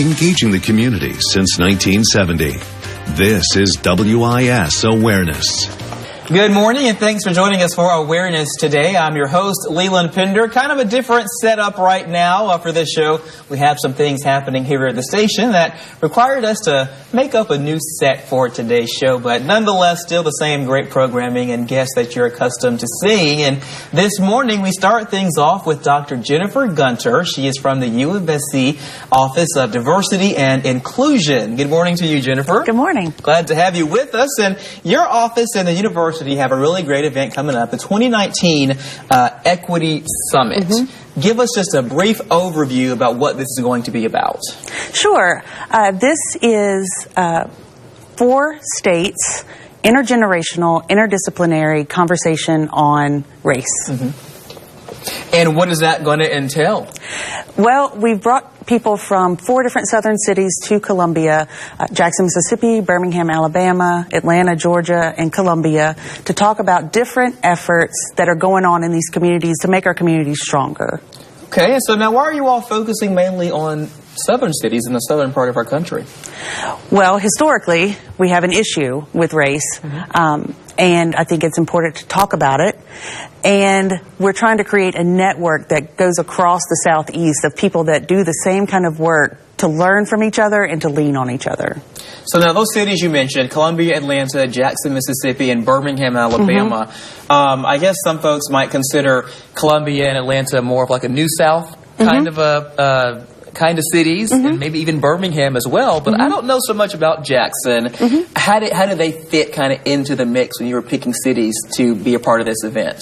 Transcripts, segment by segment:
engaging the community since 1970. This is WIS Awareness. Good morning, and thanks for joining us for Awareness today. I'm your host, Leland Pender. Kind of a different setup right now for this show. We have some things happening here at the station that required us to make up a new set for today's show, but nonetheless, still the same great programming and guests that you're accustomed to seeing. And this morning, we start things off with Dr. Jennifer Gunter. She is from the U of SC Office of Diversity and Inclusion. Good morning to you, Jennifer. Good morning. Glad to have you with us. And your office and the university have a really great event coming up, the 2019 Equity Summit. Give us just a brief overview about what this is going to be about. Sure. This is 4 states, intergenerational, interdisciplinary conversation on race. And what is that going to entail? Well, we've brought people from 4 different southern cities to Columbia, Jackson, Mississippi, Birmingham, Alabama, Atlanta, Georgia, and Columbia, to talk about different efforts that are going on in these communities to make our communities stronger. Okay, so now why are you all focusing mainly on southern cities in the southern part of our country? Well, historically, we have an issue with race, and I think it's important to talk about it. And we're trying to create a network that goes across the Southeast of people that do the same kind of work to learn from each other and to lean on each other. So now those cities you mentioned, Columbia, Atlanta, Jackson, Mississippi, and Birmingham, Alabama, I guess some folks might consider Columbia and Atlanta more of like a New South kind of cities, and maybe even Birmingham as well, but I don't know so much about Jackson. How do they fit kind of into the mix when you were picking cities to be a part of this event?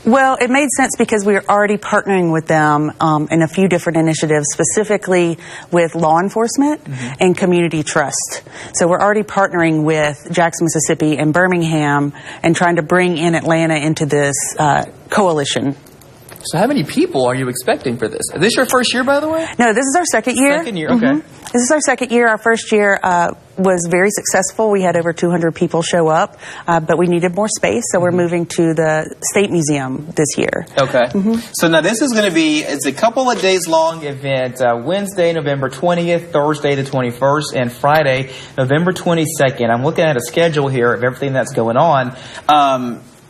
Well, it made sense because we were already partnering with them in a few different initiatives, specifically with law enforcement and community trust. So we're already partnering with Jackson, Mississippi, and Birmingham and trying to bring in Atlanta into this coalition. So how many people are you expecting for this? Is this your first year, by the way? No, this is our second year. Second year, okay. This is our second year. Our first year was very successful. We had over 200 people show up, but we needed more space, so we're moving to the State Museum this year. Okay. So now this is going to be, it's a couple of days long event, Wednesday, November 20th, Thursday the 21st, and Friday, November 22nd. I'm looking at a schedule here of everything that's going on.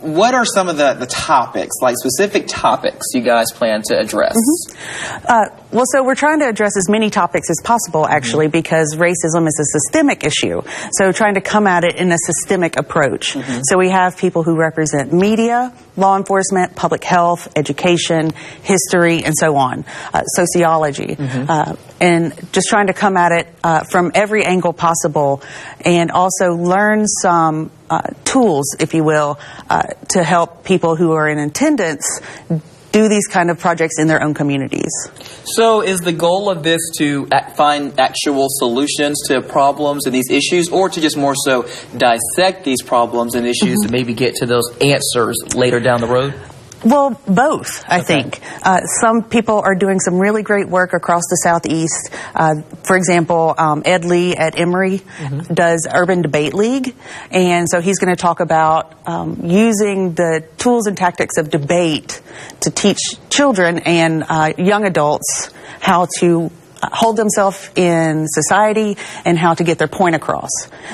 What are some of the topics, like specific topics you guys plan to address? Well, so we're trying to address as many topics as possible, actually, because racism is a systemic issue. So trying to come at it in a systemic approach. So we have people who represent media, law enforcement, public health, education, history, and so on, sociology. And just trying to come at it from every angle possible, and also learn some tools, if you will, to help people who are in attendance do these kind of projects in their own communities. So is the goal of this to find actual solutions to problems and these issues, or to just more so dissect these problems and issues and maybe get to those answers later down the road? Well, both, I think. Some people are doing some really great work across the Southeast. For example, Ed Lee at Emory does Urban Debate League. And so he's going to talk about using the tools and tactics of debate to teach children and young adults how to hold themselves in society and how to get their point across.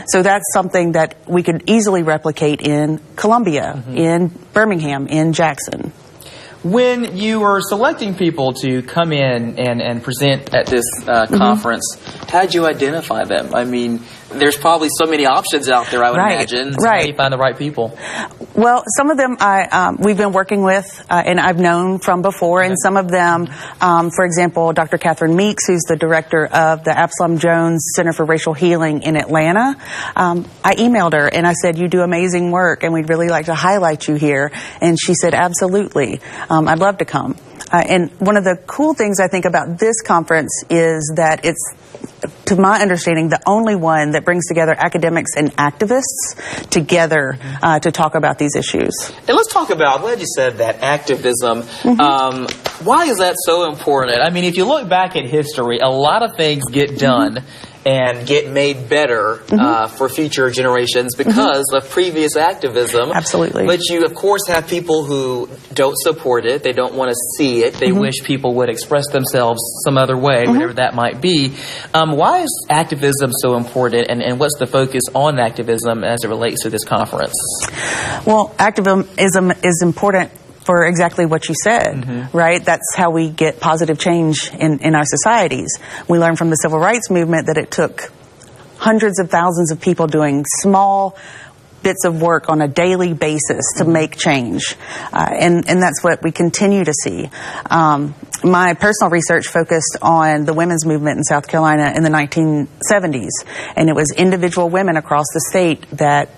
So that's something that we could easily replicate in Columbia, in Birmingham, in Jackson. When you were selecting people to come in and present at this conference, how did you identify them? I mean, there's probably so many options out there, I would imagine. So how do you find the right people? Well, some of them we've been working with and I've known from before, and some of them, for example, Dr. Catherine Meeks, who's the director of the Absalom Jones Center for Racial Healing in Atlanta. I emailed her and I said, "You do amazing work and we'd really like to highlight you here." And she said, "Absolutely, I'd love to come." And one of the cool things I think about this conference is that it's, to my understanding, the only one that brings together academics and activists together to talk about these issues. And let's talk about, I'm glad you said that, activism. Why is that so important? I mean, if you look back at history, a lot of things get done and get made better for future generations because of previous activism. Absolutely. But you, of course, have people who don't support it. They don't want to see it. They wish people would express themselves some other way, whatever that might be. Why is activism so important, and what's the focus on activism as it relates to this conference? Well, activism is important for exactly what you said, right? That's how we get positive change in our societies. We learned from the civil rights movement that it took hundreds of thousands of people doing small bits of work on a daily basis to make change. And that's what we continue to see. My personal research focused on the women's movement in South Carolina in the 1970s. And it was individual women across the state that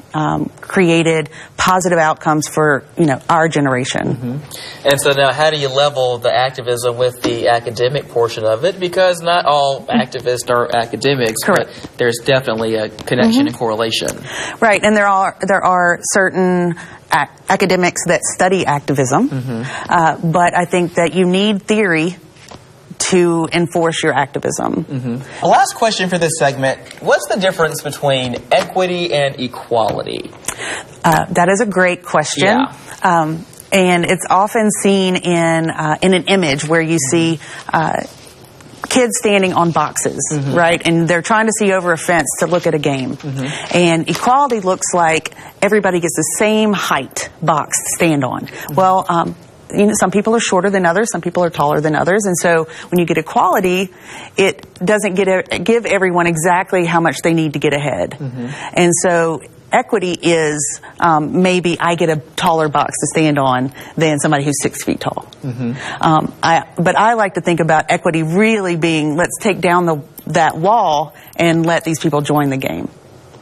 created positive outcomes for, our generation. And so now how do you level the activism with the academic portion of it? Because not all activists are academics, Correct. but there's definitely a connection and correlation. Right, and there are certain academics that study activism, but I think that you need theory to enforce your activism. Last question for this segment. What's the difference between equity and equality? That is a great question. Yeah. And it's often seen in an image where you see kids standing on boxes, right? And they're trying to see over a fence to look at a game. And equality looks like everybody gets the same height box to stand on. Well, some people are shorter than others, some people are taller than others, and so when you get equality, it doesn't give everyone exactly how much they need to get ahead. And so equity is maybe I get a taller box to stand on than somebody who's 6 feet tall. But I like to think about equity really being, let's take down that wall and let these people join the game.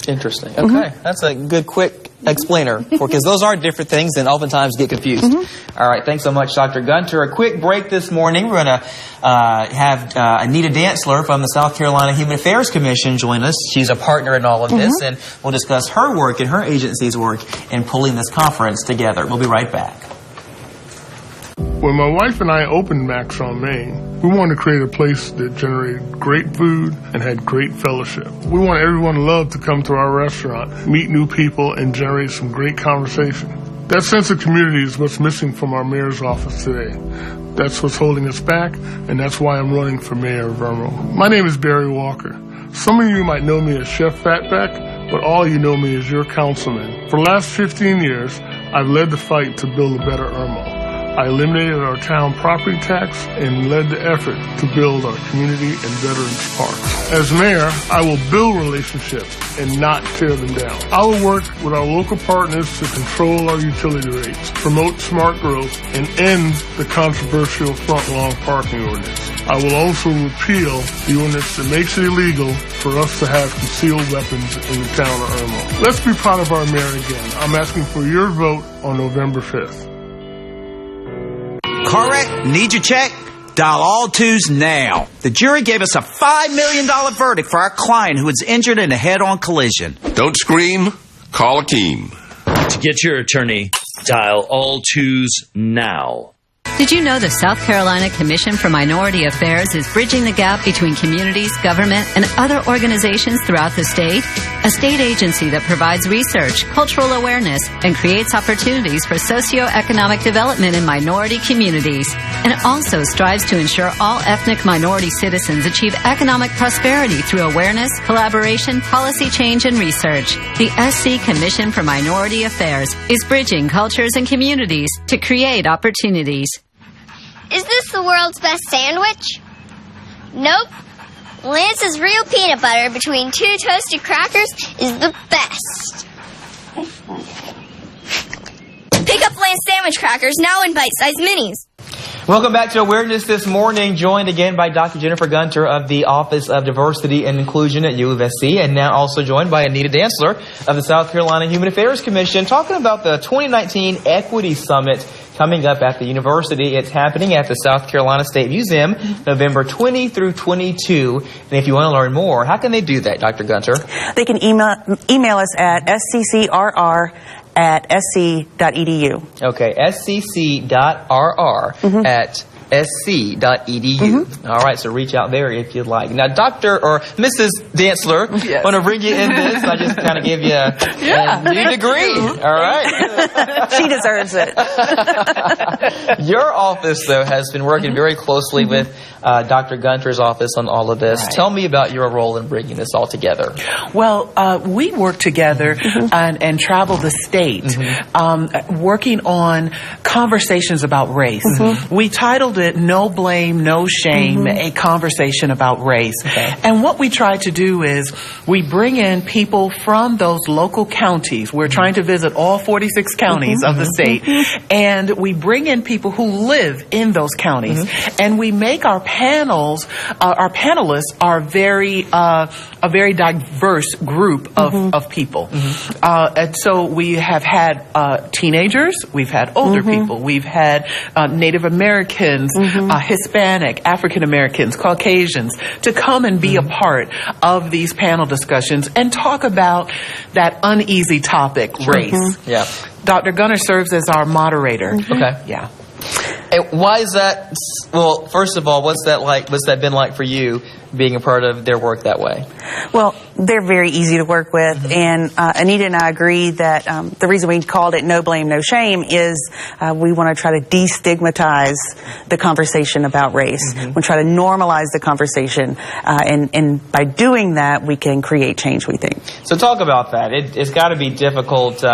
Interesting. Okay. That's a good, quick explainer, because those are different things and oftentimes get confused. All right. Thanks so much, Dr. Gunter. A quick break this morning. We're going to have Anita Dantzler from the South Carolina Human Affairs Commission join us. She's a partner in all of this, and we'll discuss her work and her agency's work in pulling this conference together. We'll be right back. When my wife and I opened Max on Main, we wanted to create a place that generated great food and had great fellowship. We want everyone to love to come to our restaurant, meet new people, and generate some great conversation. That sense of community is what's missing from our mayor's office today. That's what's holding us back, and that's why I'm running for mayor of Irmo. My name is Barry Walker. Some of you might know me as Chef Fatback, but all you know me as your councilman. For the last 15 years, I've led the fight to build a better Irmo. I eliminated our town property tax and led the effort to build our community and veterans parks. As mayor, I will build relationships and not tear them down. I will work with our local partners to control our utility rates, promote smart growth, and end the controversial front lawn parking ordinance. I will also repeal the ordinance that makes it illegal for us to have concealed weapons in the town of Irmo. Let's be proud of our mayor again. I'm asking for your vote on November 5th. Car wreck? Need your check? Dial all twos now. The jury gave us a $5 million verdict for our client who was injured in a head-on collision. Don't scream. Call Akeem. To get your attorney, dial all twos now. Did you know the South Carolina Commission for Minority Affairs is bridging the gap between communities, government, and other organizations throughout the state? A state agency that provides research, cultural awareness, and creates opportunities for socioeconomic development in minority communities. And it also strives to ensure all ethnic minority citizens achieve economic prosperity through awareness, collaboration, policy change, and research. The SC Commission for Minority Affairs is bridging cultures and communities to create opportunities. Is this the world's best sandwich? Nope. Lance's real peanut butter between two toasted crackers is the best. Pick up Lance sandwich crackers now in bite-sized minis. Welcome back to Awareness This Morning, joined again by Dr. Jennifer Gunter of the Office of Diversity and Inclusion at U of SC, and now also joined by Anita Dantzler of the South Carolina Human Affairs Commission, talking about the 2019 Equity Summit coming up at the university. It's happening at the South Carolina State Museum, November 20 through 22. And if you want to learn more, how can they do that, Dr. Gunter? They can email us at sccrr@sc.edu. Okay, scc.rr at All right, so reach out there if you'd like. Now, Dr. or Mrs. Dantzler, I want to bring you in this. I just kind of give you a new degree. All right. She deserves it. Your office, though, has been working very closely with Dr. Gunter's office on all of this. Right. Tell me about your role in bringing this all together. Well, we work together and travel the state, working on conversations about race. We titled it "No Blame, No Shame: A Conversation About Race." And what we try to do is we bring in people from those local counties. We're trying to visit all 46 counties of the state, and we bring in people who live in those counties, and we make our panels. Our panelists are a very diverse group of people, and so we have had teenagers, we've had older people, we've had Native Americans, Hispanic, African Americans, Caucasians to come and be a part of these panel discussions and talk about that uneasy topic, race. Yeah. Dr. Gunter serves as our moderator. Okay. Yeah. And why is that? Well, first of all, what's that like? What's that been like for you, being a part of their work that way? Well, they're very easy to work with, and Anita and I agree that the reason we called it "No Blame, No Shame" is we want to try to destigmatize the conversation about race. We try to normalize the conversation, and by doing that, we can create change, we think. So talk about that. It's got to be difficult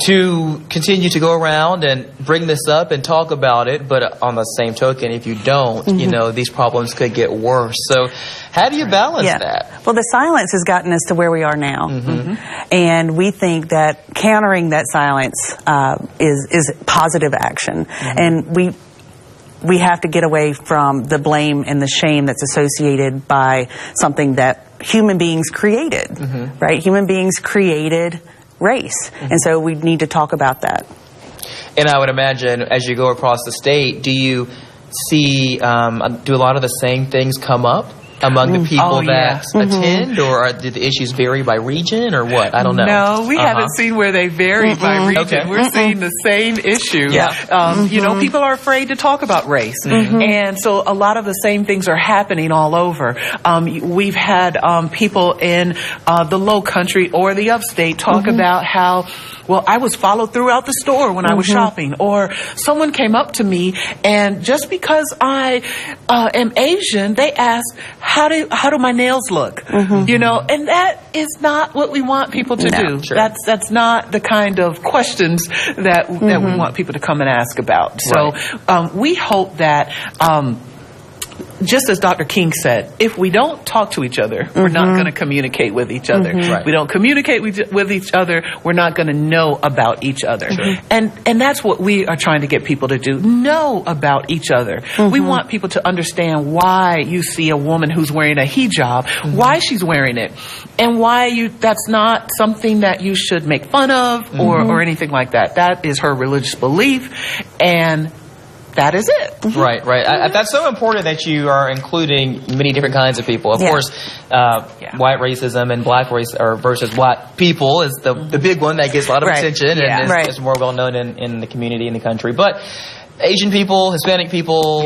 to continue to go around and bring this up and talk about it, but on the same token, if you don't, you know, these problems could get worse. So how do you balance that? Well, the silence has gotten us to where we are now, and we think that countering that silence is positive action, and we have to get away from the blame and the shame that's associated by something that human beings created, right? Human beings created race, and so we need to talk about that. And I would imagine as you go across the state, do you see do a lot of the same things come up among the people that attend, or do the issues vary by region, or what? I don't know. No, we haven't seen where they vary by region. Okay. We're seeing the same issue. You know, people are afraid to talk about race, and so a lot of the same things are happening all over. We've had people in the Low Country or the Upstate talk about how, well, I was followed throughout the store when I was shopping, or someone came up to me, and just because I am Asian, they asked, how do my nails look? You know, and that is not what we want people to do. Sure. That's not the kind of questions that we want people to come and ask about. So we hope that just as Dr. King said, if we don't talk to each other, we're not going to communicate with each other. We don't communicate with each other, we're not going to know about each other. And that's what we are trying to get people to do, know about each other. We want people to understand why you see a woman who's wearing a hijab, why she's wearing it, and why that's not something that you should make fun of or anything like that. That is her religious belief, and that is it. Right. That's so important that you are including many different kinds of people. Of course, white racism and black race versus black people is the big one that gets a lot of attention and is more well known in the community, in the country. But Asian people, Hispanic people,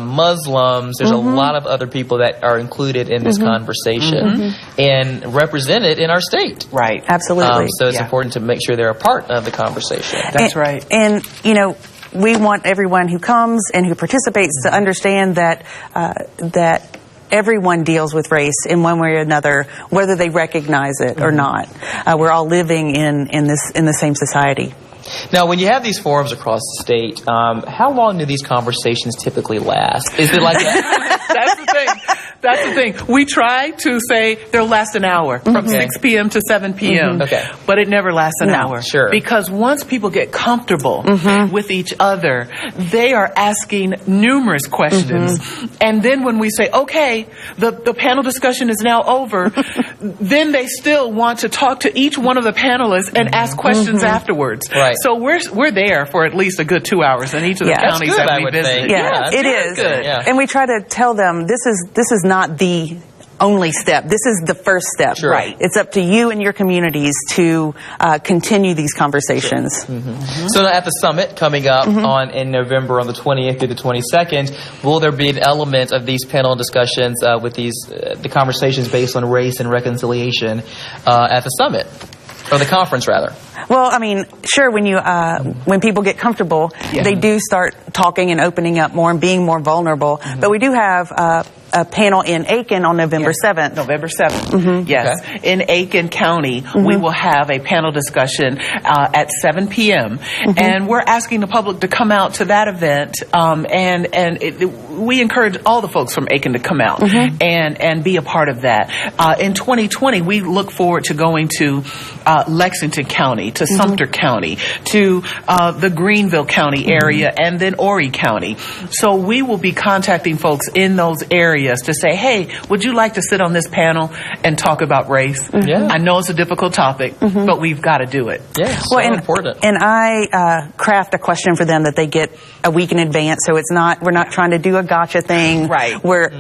Muslims, there's a lot of other people that are included in this conversation and represented in our state. Right. Absolutely. So it's important to make sure they're a part of the conversation. That's right. And, you know, we want everyone who comes and who participates to understand that that everyone deals with race in one way or another, whether they recognize it or not. We're all living in the same society. Now, when you have these forums across the state, how long do these conversations typically last? Is it like that? That's the thing. That's the thing. We try to say they'll last an hour from 6 p.m. to 7 p.m. But it never lasts an hour. Sure. Because once people get comfortable with each other, they are asking numerous questions. And then when we say, okay, the panel discussion is now over, then they still want to talk to each one of the panelists and ask questions afterwards. Right. So we're there for at least a good 2 hours in each of the counties that we visit. It is. Good. And we try to tell them this is not the only step. This is the first step. Sure. Right. It's up to you and your communities to continue these conversations. Sure. So at the summit coming up in November on the 20th through the 22nd, will there be an element of these panel discussions with the conversations based on race and reconciliation at the summit? Or the conference, rather. Well, I mean, sure, when people get comfortable, they do start talking and opening up more and being more vulnerable. But we do have a panel in Aiken on November 7th. November 7th, yes. Okay. In Aiken County, we will have a panel discussion at 7 p.m. And we're asking the public to come out to that event. We encourage all the folks from Aiken to come out and be a part of that. In 2020, we look forward to going to Lexington County, to Sumter County, to the Greenville County area, and then Horry County. So we will be contacting folks in those areas to say, hey, would you like to sit on this panel and talk about race? I know it's a difficult topic, but we've got to do it. Yeah, so important. And I craft a question for them that they get a week in advance, so we're not trying to do a gotcha thing. Right. We're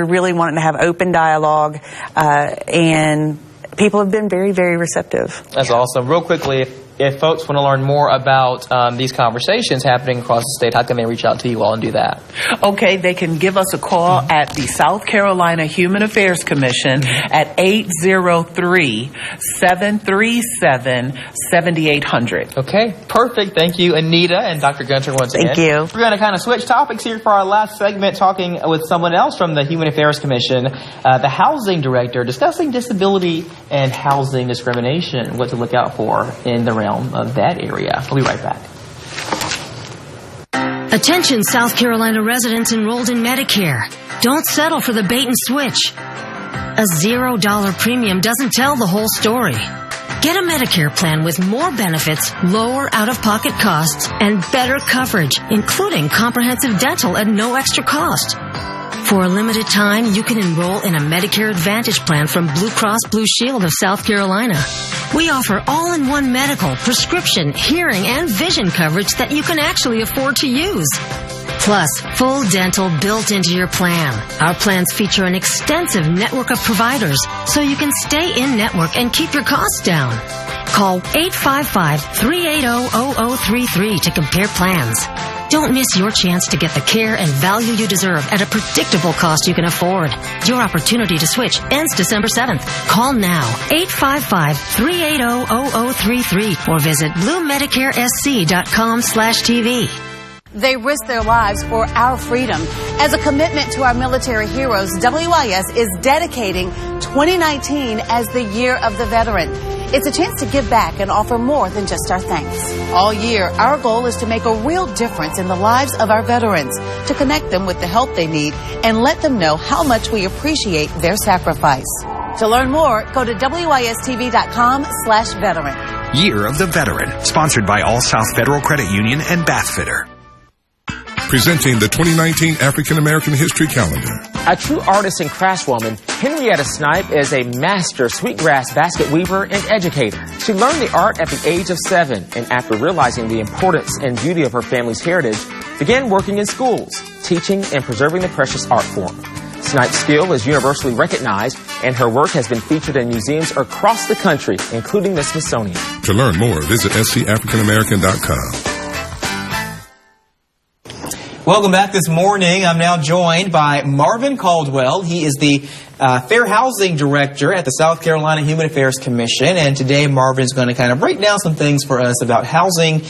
really wanting to have open dialogue, and people have been very, very receptive. That's awesome. Real quickly, if folks want to learn more about these conversations happening across the state, how can they reach out to you all and do that? Okay, they can give us a call at the South Carolina Human Affairs Commission at 803-737-7800. Okay, perfect. Thank you, Anita and Dr. Gunter, once again. Thank you. We're going to kind of switch topics here for our last segment, talking with someone else from the Human Affairs Commission, the Housing Director, discussing disability and housing discrimination, what to look out for in the realm of that area. We'll be right back. Attention South Carolina residents enrolled in Medicare. Don't settle for the bait and switch. A $0 premium doesn't tell the whole story. Get a Medicare plan with more benefits, lower out-of-pocket costs, and better coverage, including comprehensive dental at no extra cost. For a limited time, you can enroll in a Medicare Advantage plan from Blue Cross Blue Shield of South Carolina. We offer all-in-one medical, prescription, hearing, and vision coverage that you can actually afford to use. Plus, full dental built into your plan. Our plans feature an extensive network of providers, so you can stay in network and keep your costs down. Call 855-380-0033 to compare plans. Don't miss your chance to get the care and value you deserve at a predictable cost you can afford. Your opportunity to switch ends December 7th. Call now, 855-380-0033, or visit bluemedicaresc.com/TV. They risk their lives for our freedom. As a commitment to our military heroes, WIS is dedicating 2019 as the Year of the Veteran. It's a chance to give back and offer more than just our thanks. All year, our goal is to make a real difference in the lives of our veterans, to connect them with the help they need, and let them know how much we appreciate their sacrifice. To learn more, go to wistv.com/veteran. Year of the Veteran, sponsored by All South Federal Credit Union and Bathfitter. Presenting the 2019 African American History Calendar. A true artist and craftswoman, Henrietta Snipe is a master sweetgrass basket weaver and educator. She learned the art at the age of 7, and after realizing the importance and beauty of her family's heritage, began working in schools, teaching and preserving the precious art form. Snipe's skill is universally recognized, and her work has been featured in museums across the country, including the Smithsonian. To learn more, visit scafricanamerican.com. Welcome back this morning. I'm now joined by Marvin Caldwell. He is the Fair Housing Director at the South Carolina Human Affairs Commission. And today Marvin's going to kind of break down some things for us about housing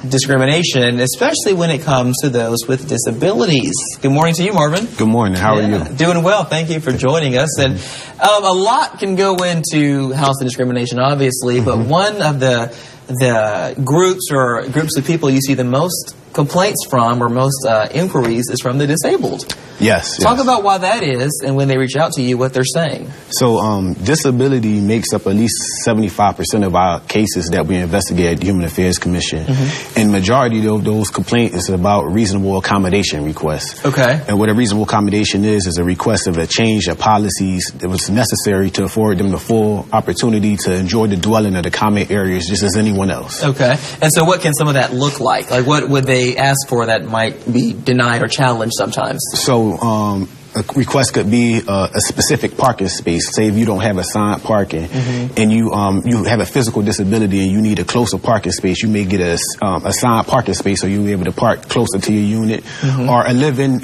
discrimination, especially when it comes to those with disabilities. Good morning to you, Marvin. Good morning. How are you? Doing well. Thank you for joining us. And a lot can go into housing discrimination, obviously, but one of the groups of people you see the most complaints from or most inquiries is from the disabled. Yes. Talk about why that is, and when they reach out to you, what they're saying. So disability makes up at least 75% of our cases that we investigate at the Human Affairs Commission. And majority of those complaints is about reasonable accommodation requests. Okay. And what a reasonable accommodation is a request of a change of policies that was necessary to afford them the full opportunity to enjoy the dwelling of the common areas just as anyone else. Okay. And so what can some of that look like? Like what would they ask for that might be denied or challenged sometimes? So a request could be a specific parking space. Say if you don't have assigned parking and you have a physical disability and you need a closer parking space, you may get a assigned parking space so you'll be able to park closer to your unit. Or a living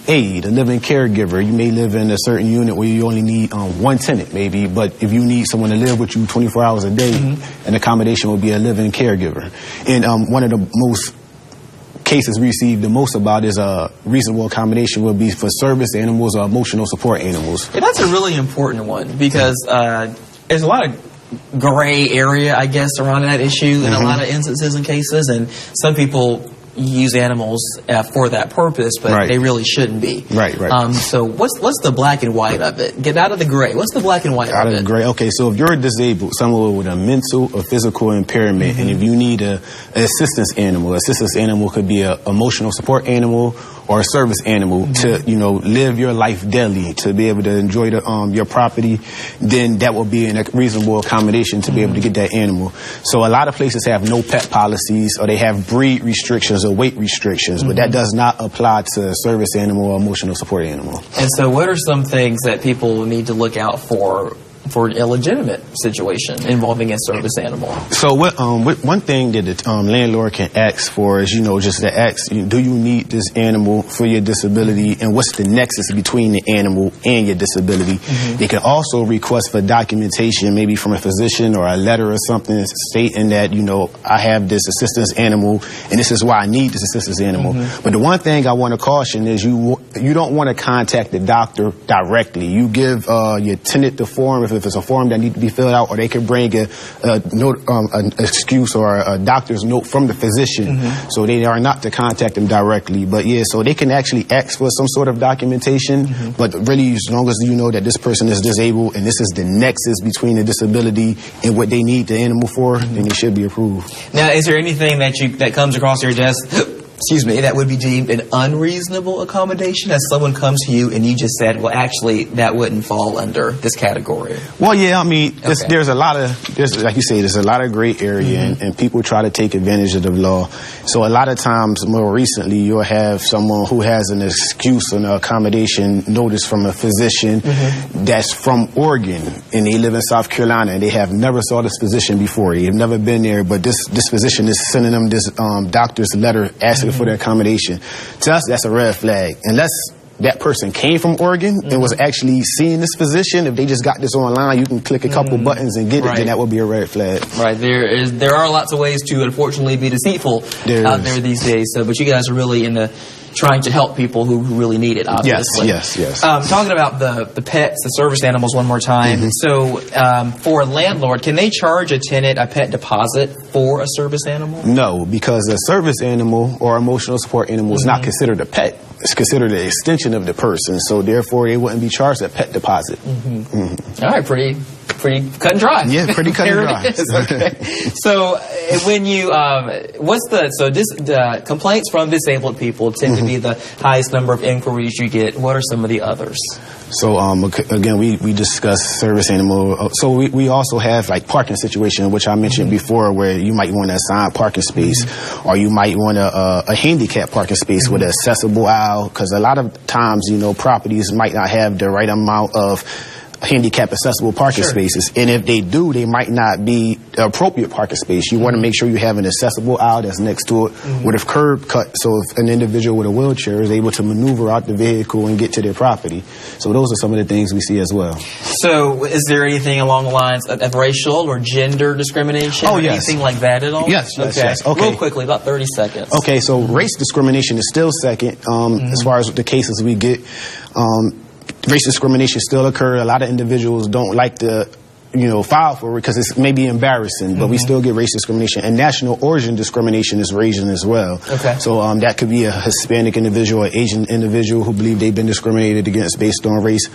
aid, a living caregiver. You may live in a certain unit where you only need one tenant maybe, but if you need someone to live with you 24 hours a day, an accommodation would be a living caregiver. And one of the most cases we receive the most about is a reasonable accommodation would be for service animals or emotional support animals. Yeah, that's a really important one because there's a lot of gray area, I guess, around that issue in a lot of instances and cases, and some people use animals for that purpose, but they really shouldn't be. Right. So what's the black and white of it? Get out of the gray. What's the black and white out of the it? gray. Okay, so if you're disabled, someone with a mental or physical impairment, and if you need an assistance animal could be an emotional support animal or a service animal to, live your life daily, to be able to enjoy your property, then that will be a reasonable accommodation to be able to get that animal. So a lot of places have no pet policies, or they have breed restrictions or weight restrictions, but that does not apply to a service animal or emotional support animal. And so what are some things that people need to look out for a legitimate situation involving a service animal? So one thing that the landlord can ask for is, just to ask, do you need this animal for your disability, and what's the nexus between the animal and your disability? They can also request for documentation, maybe from a physician or a letter or something stating that, I have this assistance animal and this is why I need this assistance animal. But the one thing I want to caution is you don't want to contact the doctor directly. You give your tenant the form if it's a form that needs to be filled out, or they can bring a note, an excuse or a doctor's note from the physician, so they are not to contact them directly. But so they can actually ask for some sort of documentation, but really as long as you know that this person is disabled and this is the nexus between the disability and what they need the animal for, then they should be approved. Now, is there anything that comes across your desk that would be deemed an unreasonable accommodation, as someone comes to you and you just said, well, actually, that wouldn't fall under this category? Well, yeah, I mean, there's like you say, there's a lot of gray area, and people try to take advantage of the law. So a lot of times, more recently, you'll have someone who has an excuse and an accommodation notice from a physician that's from Oregon, and they live in South Carolina, and they have never saw this physician before. They have never been there, but this physician is sending them this doctor's letter asking for the accommodation. To us, that's a red flag. Unless that person came from Oregon and was actually seeing this physician, if they just got this online, you can click a couple buttons and get it, then that would be a red flag. Right. There are lots of ways to, unfortunately, be deceitful out there these days. So, but you guys are really into trying to help people who really need it, obviously. Yes. Talking about the pets, the service animals one more time. So for a landlord, can they charge a tenant a pet deposit for a service animal? No, because a service animal or emotional support animal is not considered a pet. It's considered an extension of the person, so therefore they wouldn't be charged a pet deposit. All right, pretty cut and dry. Yeah, pretty cut and dry. It is. Okay. So when you the complaints from disabled people tend to be the highest number of inquiries you get. What are some of the others? So again, we discussed service animal. So we also have like parking situation, which I mentioned before, where you might want to assign parking space, or you might want a handicap parking space with an accessible aisle, because a lot of times properties might not have the right amount of handicap accessible parking spaces, and if they do, they might not be the appropriate parking space. You want to make sure you have an accessible aisle that's next to it with a curb cut, so if an individual with a wheelchair is able to maneuver out the vehicle and get to their property. So those are some of the things we see as well. So is there anything along the lines of racial or gender discrimination? Oh, yes. Anything like that at all? Yes. Okay. Real quickly, about 30 seconds. Okay, so race discrimination is still second as far as the cases we get. Race discrimination still occur. A lot of individuals don't like to, file for it because it's maybe embarrassing, but we still get race discrimination. And national origin discrimination is raising as well. Okay. So that could be a Hispanic individual, or Asian individual who believe they've been discriminated against based on race.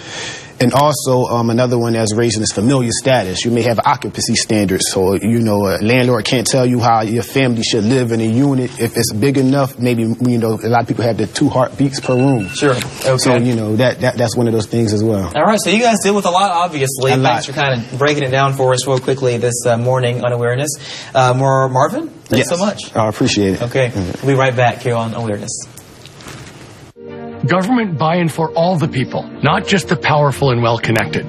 And also another one that's raising is familiar status. You may have occupancy standards. So, a landlord can't tell you how your family should live in a unit. If it's big enough, maybe, a lot of people have the 2 heartbeats per room. Sure. Okay. So, that's one of those things as well. All right. So you guys deal with a lot, obviously. Thanks for kind of breaking it down for us real quickly this morning on Awareness. Marvin, thanks so much. I appreciate it. Okay. We'll be right back here on Awareness. Government buy-in for all the people, not just the powerful and well-connected.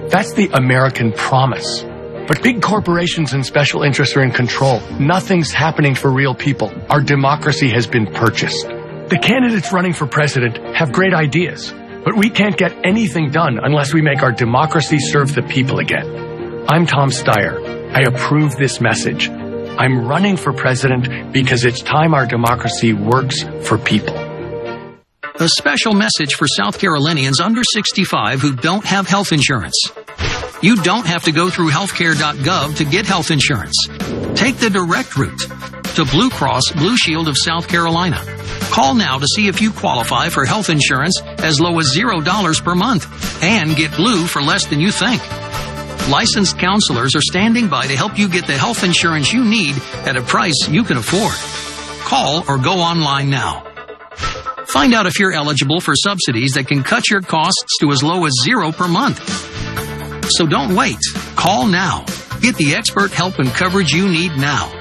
That's the American promise. But big corporations and special interests are in control. Nothing's happening for real people. Our democracy has been purchased. The candidates running for president have great ideas, but we can't get anything done unless we make our democracy serve the people again. I'm Tom Steyer. I approve this message. I'm running for president because it's time our democracy works for people. A special message for South Carolinians under 65 who don't have health insurance. You don't have to go through healthcare.gov to get health insurance. Take the direct route to Blue Cross Blue Shield of South Carolina. Call now to see if you qualify for health insurance as low as $0 per month and get Blue for less than you think. Licensed counselors are standing by to help you get the health insurance you need at a price you can afford. Call or go online now. Find out if you're eligible for subsidies that can cut your costs to as low as $0 per month. So don't wait. Call now. Get the expert help and coverage you need now.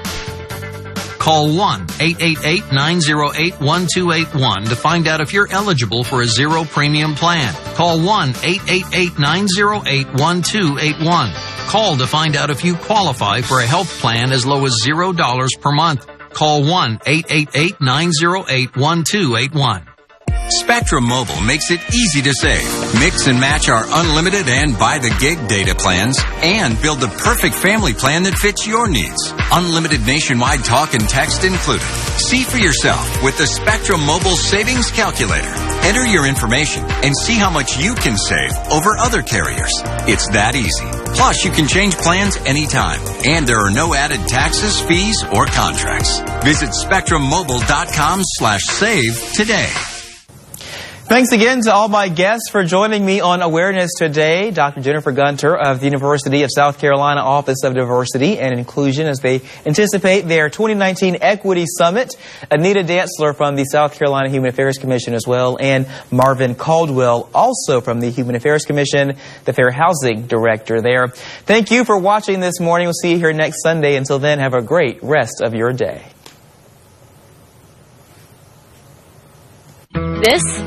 Call 1-888-908-1281 to find out if you're eligible for a zero premium plan. Call 1-888-908-1281. Call to find out if you qualify for a health plan as low as $0 per month. Call 1-888-908-1281. Spectrum Mobile makes it easy to save. Mix and match our unlimited and by-the-gig data plans and build the perfect family plan that fits your needs. Unlimited nationwide talk and text included. See for yourself with the Spectrum Mobile Savings Calculator. Enter your information and see how much you can save over other carriers. It's that easy. Plus, you can change plans anytime, and there are no added taxes, fees, or contracts. Visit SpectrumMobile.com/save today. Thanks again to all my guests for joining me on Awareness Today. Dr. Jennifer Gunter of the University of South Carolina Office of Diversity and Inclusion as they anticipate their 2019 Equity Summit. Anita Dantzler from the South Carolina Human Affairs Commission as well, and Marvin Caldwell, also from the Human Affairs Commission, the Fair Housing Director there. Thank you for watching this morning. We'll see you here next Sunday. Until then, have a great rest of your day. This